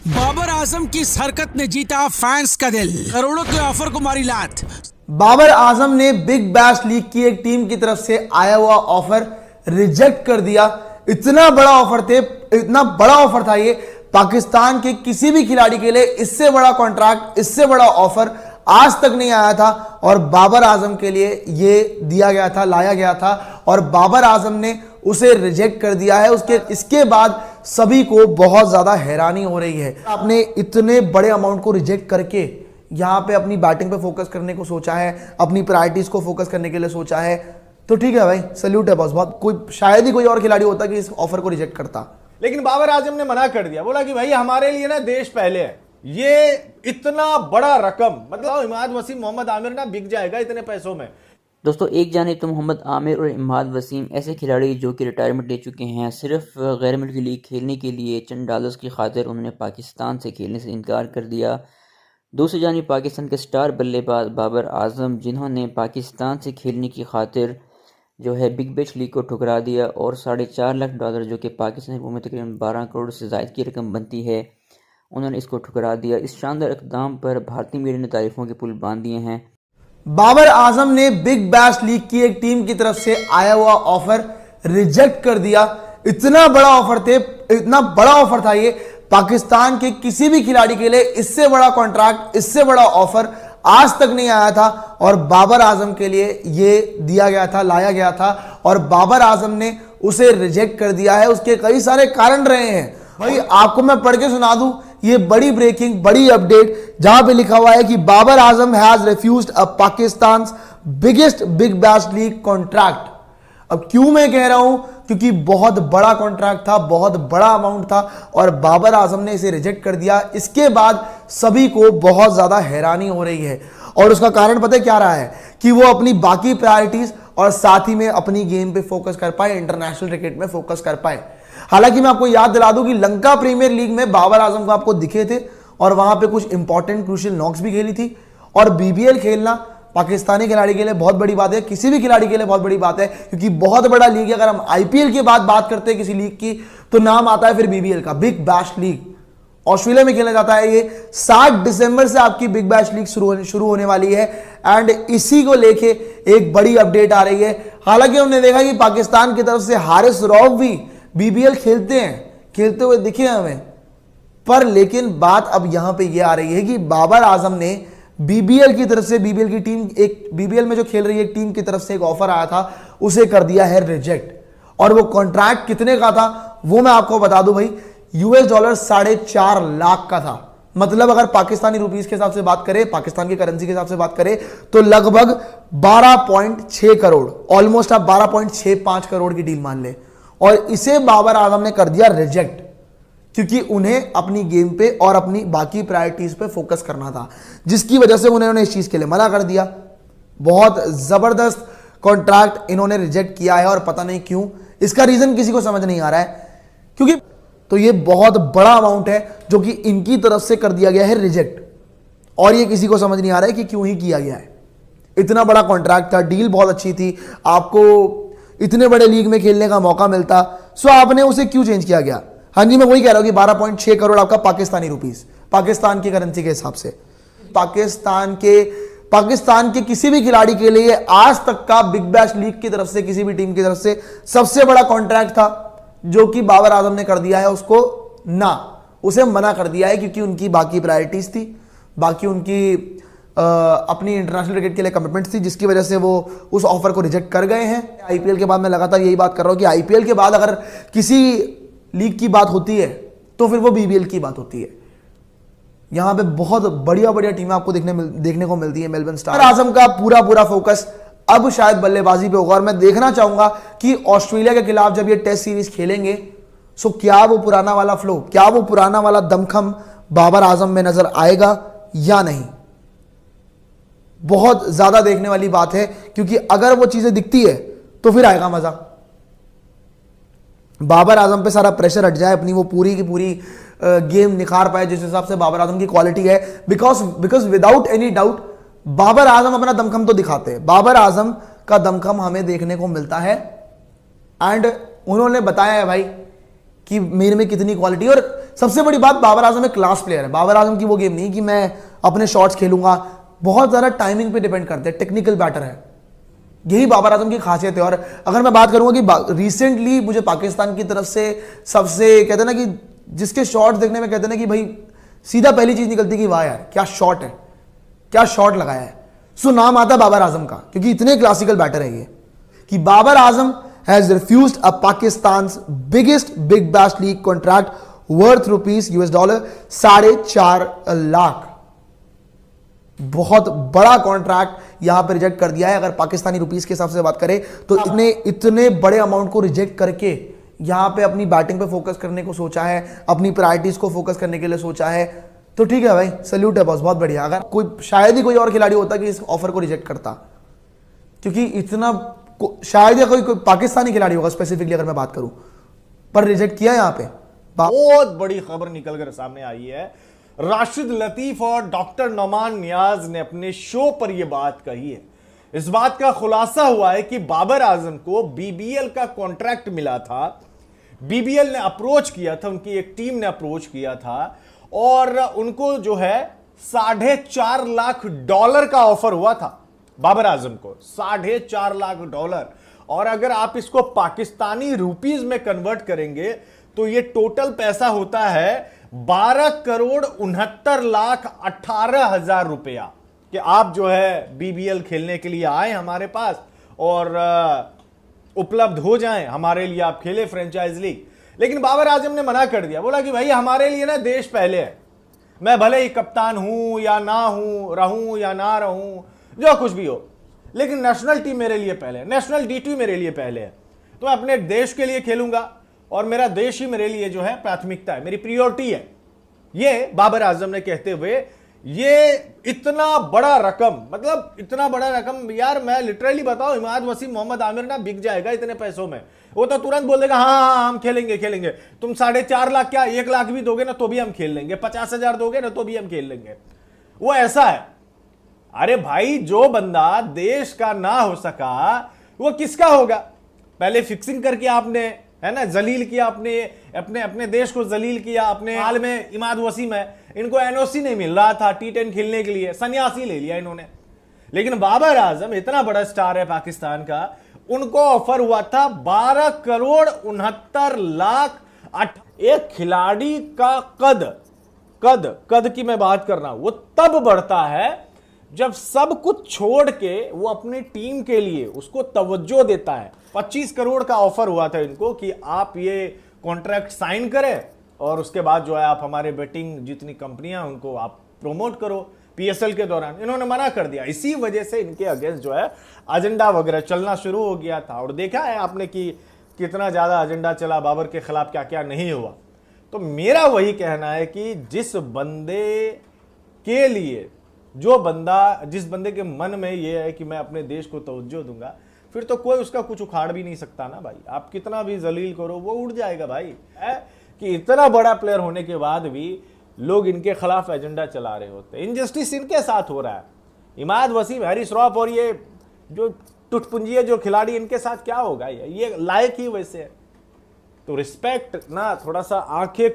बाबर आजम की इस हरकत ने जीता फैंस का दिल, करोड़ों के ऑफर को मारी लात। बाबर आजम ने बिग बैश लीग की एक टीम की तरफ से आया हुआ ऑफर रिजेक्ट कर दिया। इतना बड़ा ऑफर था ये, पाकिस्तान के किसी भी खिलाड़ी के लिए इससे बड़ा कॉन्ट्रैक्ट, इससे बड़ा ऑफर आज तक नहीं आया था और बाबर आजम के लिए ये दिया गया था, लाया गया था और बाबर आजम ने उसे रिजेक्ट कर दिया है। इसके बाद सभी को बहुत ज्यादा हैरानी हो रही है। आपने इतने बड़े अमाउंट को रिजेक्ट करके यहां पे अपनी बैटिंग पे फोकस करने को सोचा है, अपनी प्रायोरिटीज को फोकस करने के लिए सोचा है, तो ठीक है भाई, सल्यूट है बॉस। बहुत कोई शायद ही कोई और खिलाड़ी होता कि इस ऑफर को रिजेक्ट करता, लेकिन बाबर आजम ने मना कर दिया। बोला कि भाई हमारे लिए ना देश पहले है। ये इतना बड़ा रकम, मतलब इमाद वसीम, मोहम्मद आमिर ना बिक जाएगा इतने पैसों में। दोस्तों, एक जानिब तो मोहम्मद आमिर और इमाद वसीम ऐसे खिलाड़ी जो कि रिटायरमेंट ले चुके हैं, सिर्फ गैर मुल्की लीग खेलने के लिए चंद डॉलर्स की खातिर उन्होंने पाकिस्तान से खेलने से इनकार कर दिया। दूसरी जानिब पाकिस्तान के स्टार बल्लेबाज बाबर आजम, जिन्होंने पाकिस्तान से खेलने की खातिर जो है बिग बैश लीग को ठुकरा दिया और $4.5 लाख जो कि पाकिस्तान में तकरीबन 12 करोड़ से ज़ायद की रकम बनती है, उन्होंने इसको ठुकरा दिया। इस शानदार इक़दाम पर भारतीय मीडिया ने तारीफ़ों के पुल बांध दिए हैं। बाबर आजम ने बिग बैश लीग की एक टीम की तरफ से आया हुआ ऑफर रिजेक्ट कर दिया। इतना बड़ा ऑफर था ये, पाकिस्तान के किसी भी खिलाड़ी के लिए इससे बड़ा कॉन्ट्रैक्ट, इससे बड़ा ऑफर आज तक नहीं आया था और बाबर आजम के लिए ये दिया गया था, लाया गया था और बाबर आजम ने उसे रिजेक्ट कर दिया है। उसके कई सारे कारण रहे हैं भाई, आपको मैं पढ़ के सुना दूं। ये बड़ी ब्रेकिंग, बड़ी अपडेट, जहां पे लिखा हुआ है कि Babar Azam has refused a Pakistan biggest Big Bash League contract. अब क्यों मैं कह रहा हूं, क्योंकि बहुत बड़ा कॉन्ट्रैक्ट था, बहुत बड़ा अमाउंट था और बाबर आजम ने इसे रिजेक्ट कर दिया। इसके बाद सभी को बहुत ज्यादा हैरानी हो रही है और उसका कारण पता है क्या रहा है कि वो अपनी बाकी प्रायोरिटीज और साथ ही में अपनी गेम पे फोकस कर पाए, इंटरनेशनल क्रिकेट में फोकस कर पाए। हालांकि मैं आपको याद दिला दूं कि लंका प्रीमियर लीग में बाबर आजम को आपको दिखे थे और वहां पे कुछ इंपॉर्टेंट क्रूशियल नॉक्स भी खेली थी और बीबीएल खेलना पाकिस्तानी खिलाड़ी के लिए बहुत बड़ी बात है, किसी भी खिलाड़ी के लिए बहुत बड़ी बात है, क्योंकि बहुत बड़ा लीग है। अगर हम आईपीएल की बात करते हैं किसी लीग की, तो नाम आता है फिर बीबीएल का, बिग बैश लीग। ऑस्ट्रेलिया में खेला जाता है ये। 7 दिसंबर से आपकी बिग बैश लीग शुरू होने वाली है एंड इसी को लेके एक बड़ी अपडेट आ रही है। हालांकि हमने देखा कि पाकिस्तान की तरफ से हारिस रऊफ भी बीबीएल खेलते हुए दिखे हमें, पर लेकिन बात अब यहां पे ये आ रही है कि बाबर आजम ने बीबीएल की तरफ से, बीबीएल की टीम, एक बीबीएल में जो खेल रही है टीम की तरफ से एक ऑफर आया था, उसे कर दिया है रिजेक्ट। और वो कॉन्ट्रैक्ट कितने का था वो मैं आपको बता दूं भाई, $4.5 लाख का था। मतलब अगर पाकिस्तानी रुपीस के हिसाब से बात करें, पाकिस्तान की करेंसी के हिसाब से बात करें, तो लगभग 12.6 करोड़, ऑलमोस्ट आप 12.65 करोड़ की डील मान ले। और इसे बाबर आजम ने कर दिया रिजेक्ट, क्योंकि उन्हें अपनी गेम पे और अपनी बाकी प्रायोरिटीज पे फोकस करना था, जिसकी वजह से उन्होंने इस चीज के लिए मना कर दिया। बहुत जबरदस्त कॉन्ट्रैक्ट इन्होंने रिजेक्ट किया है और पता नहीं क्यों, इसका रीजन किसी को समझ नहीं आ रहा है, क्योंकि तो ये बहुत बड़ा अमाउंट है जो कि इनकी तरफ से कर दिया गया है रिजेक्ट और ये किसी को समझ नहीं आ रहा है कि क्यों ही किया गया है। इतना बड़ा कॉन्ट्रैक्ट था, डील बहुत अच्छी थी, आपको इतने बड़े लीग में खेलने का मौका मिलता, सो आपने उसे क्यों चेंज किया गया। हाँ जी, मैं वही कह रहा हूं कि 12.6 करोड़ आपका पाकिस्तानी रुपीस, पाकिस्तान की करेंसी के हिसाब से, पाकिस्तान के किसी भी खिलाड़ी के लिए आज तक का बिग बैश लीग की तरफ से, किसी भी टीम की तरफ से सबसे बड़ा कॉन्ट्रैक्ट था, जो कि बाबर आजम ने कर दिया है। उसे मना कर दिया है क्योंकि उनकी बाकी प्रायोरिटीज थी, बाकी उनकी अपनी इंटरनेशनल क्रिकेट के लिए कमिटमेंट्स थी, जिसकी वजह से वो उस ऑफर को रिजेक्ट कर गए हैं। आईपीएल के बाद मैं लगातार यही बात कर रहा हूं कि आईपीएल के बाद अगर किसी लीग की बात होती है तो फिर वो बीबीएल की बात होती है। यहां पे बहुत बढ़िया टीमें आपको देखने को मिलती है। मेलबर्न स्टार आजम का पूरा फोकस अब शायद बल्लेबाजी पे होगा और मैं देखना चाहूंगा कि ऑस्ट्रेलिया के खिलाफ जब ये टेस्ट सीरीज खेलेंगे, सो क्या वो पुराना वाला फ्लो, क्या वो पुराना वाला दमखम बाबर आजम में नजर आएगा या नहीं। बहुत ज्यादा देखने वाली बात है, क्योंकि अगर वो चीजें दिखती है तो फिर आएगा मजा। बाबर आजम पे सारा प्रेशर हट जाए, अपनी वो पूरी की पूरी गेम निखार पाए जिस हिसाब से बाबर आजम की क्वालिटी है। Because without any doubt Babar Azam अपना दमखम तो दिखाते हैं, बाबर आजम का दमखम हमें देखने को मिलता है एंड उन्होंने बताया है भाई कि मेरे में कितनी क्वालिटी। और सबसे बड़ी बात, बाबर आजम एक क्लास प्लेयर है। बाबर आजम की वो गेम नहीं कि मैं अपने शॉट्स खेलूंगा, बहुत ज्यादा टाइमिंग पे डिपेंड करते हैं, टेक्निकल बैटर है, यही बाबर आजम की खासियत है। और अगर मैं बात करूंगा कि रिसेंटली मुझे पाकिस्तान की तरफ से सबसे कहते हैं ना कि जिसके शॉट्स देखने में कहते हैं ना कि भाई सीधा पहली चीज निकलती कि वाह यार क्या शॉट है, क्या शॉट लगाया है, सो नाम आता है बाबर आजम का, क्योंकि इतने क्लासिकल बैटर है ये कि Babar Azam has refused a Pakistan's biggest Big Bash League contract worth $4.5 lakh. बहुत बड़ा कॉन्ट्रैक्ट यहां पर रिजेक्ट कर दिया है। अगर पाकिस्तानी रुपीस के हिसाब से बात करें तो इतने बड़े अमाउंट को रिजेक्ट करके यहां पे अपनी बैटिंग पे फोकस करने को सोचा है, अपनी प्रायोरिटीज को फोकस करने के लिए सोचा है, तो ठीक है भाई, सल्यूट है बॉस, बहुत बढ़िया। अगर कोई शायद ही कोई और खिलाड़ी होता कि इस ऑफर को रिजेक्ट करता, क्योंकि इतना शायद या कोई पाकिस्तानी खिलाड़ी होगा स्पेसिफिकली अगर मैं बात करूं, पर रिजेक्ट किया यहां पे। बहुत बड़ी खबर निकलकर सामने आई है। राशिद लतीफ और डॉक्टर नोमान नियाज ने अपने शो पर यह बात कही है। इस बात का खुलासा हुआ है कि बाबर आजम को बीबीएल का कॉन्ट्रैक्ट मिला था, बीबीएल ने अप्रोच किया था, उनकी एक टीम ने अप्रोच किया था और उनको जो है $4.5 लाख का ऑफर हुआ था बाबर आजम को, $4.5 लाख। और अगर आप इसको पाकिस्तानी रुपीस में कन्वर्ट करेंगे तो ये टोटल पैसा होता है 12,69,18,000 रुपया, कि आप जो है बीबीएल खेलने के लिए आए हमारे पास और उपलब्ध हो जाएं, हमारे लिए आप खेले फ्रेंचाइज लीग। लेकिन बाबर आजम ने मना कर दिया, बोला कि भाई हमारे लिए ना देश पहले है, मैं भले ही कप्तान हूं या ना हूं, रहूं या ना रहूं, जो कुछ भी हो, लेकिन नेशनल टीम मेरे लिए पहले है, नेशनल डी2 मेरे लिए पहले है, तो मैं अपने देश के लिए खेलूंगा और मेरा देश ही मेरे लिए जो है प्राथमिकता है, मेरी प्रायोरिटी है। ये बाबर आजम ने कहते हुए ये इतना बड़ा रकम, मतलब इतना बड़ा रकम यार, मैं लिटरली बताऊं, इमाद वसीम मोहम्मद आमिर ना बिक जाएगा इतने पैसों में। वो तो तुरंत बोल देगा हाँ हम खेलेंगे। तुम 4.5 लाख क्या 1 लाख भी दोगे ना तो भी हम खेल लेंगे, 50,000 दोगे ना तो भी हम खेल लेंगे। वो ऐसा है। अरे भाई, जो बंदा देश का ना हो सका वो किसका होगा? पहले फिक्सिंग करके आपने, है ना, जलील किया, अपने देश को जलील किया। अपने हाल में इमाद वसीम है, इनको एनओसी नहीं मिल रहा था T10 खेलने के लिए, सन्यासी ले लिया इन्होंने। लेकिन बाबर आजम इतना बड़ा स्टार है पाकिस्तान का, उनको ऑफर हुआ था 12,69,00,000। एक खिलाड़ी का कद की मैं बात कर रहा हूं, वो तब बढ़ता है जब सब कुछ छोड़ के वो अपनी टीम के लिए उसको तवज्जो देता है। 25 करोड़ का ऑफर हुआ था इनको कि आप ये कॉन्ट्रैक्ट साइन करें और उसके बाद जो है आप हमारे बेटिंग जितनी कंपनियां उनको आप प्रमोट करो पीएसएल के दौरान। इन्होंने मना कर दिया। इसी वजह से इनके अगेंस्ट जो है एजेंडा वगैरह चलना शुरू हो गया था, और देखा है आपने कि कितना ज्यादा एजेंडा चला, बाबर के खिलाफ क्या क्या नहीं हुआ। तो मेरा वही कहना है कि जिस बंदे के लिए, जिस बंदे के मन में ये है कि मैं अपने देश को तवज्जो दूंगा, फिर तो कोई उसका कुछ उखाड़ भी नहीं सकता ना भाई। आप कितना भी जलील करो वो उड़ जाएगा भाई। है कि इतना बड़ा प्लेयर होने के बाद भी लोग इनके खिलाफ एजेंडा चला रहे होते हैं। इनजस्टिस इनके साथ हो रहा है। इमाद वसीम, हैरिस रॉफ और ये जो टुटपुंजी जो खिलाड़ी, इनके साथ क्या होगा? ये लायक ही वैसे है। तो रिस्पेक्ट ना, थोड़ा सा आंखें